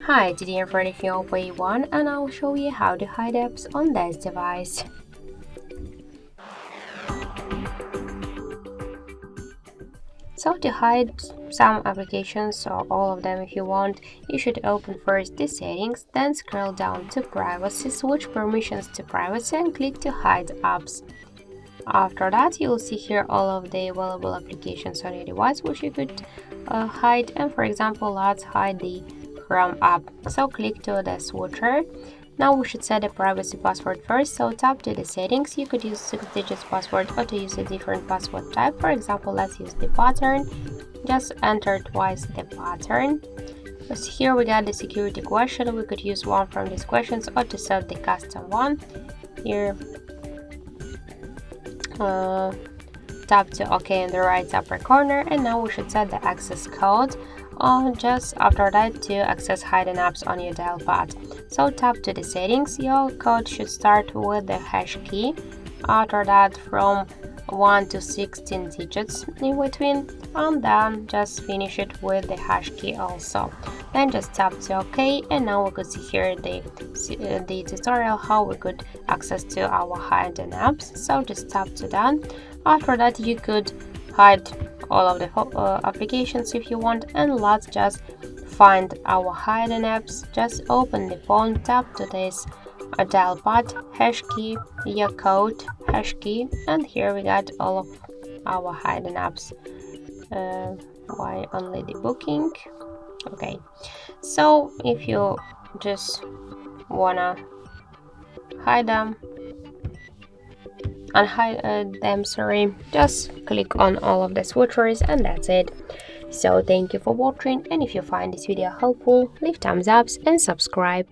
Hi, today I'm running OPPO A1 and I'll show you how to hide apps on this device. So to hide some applications or all of them if you want, you should open first the settings, then scroll down to privacy, switch permissions to privacy and click to hide apps. After that, you'll see here all of the available applications on your device which you could hide, and for example, let's hide the Chrome app. So click to the switcher. Now we should set a privacy password first, so tap to the settings. You could use 6 digits password or to use a different password type. For example, let's use the pattern. Just enter twice the pattern. So here we got the security question. We could use one from these questions or to set the custom one. Here tap to OK in the right upper corner, and now we should set the access code just after that to access hidden apps on your dial pad. So tap to the settings. Your code should start with the hash key, after that from 1 to 16 digits in between, and then just finish it with the hash key also. Then just tap to OK, and now we could see here the tutorial how we could access to our hidden apps. So just tap to done. After that you could hide all of the applications if you want, and let's just find our hidden apps. Just open the phone, tap to this dial pad, hash key, your code, hash key, and here we got all of our hidden apps. Why only the booking? Okay, so if you just wanna hide them just click on all of the switchers and that's it. So thank you for watching, and if you find this video helpful, leave thumbs up and subscribe.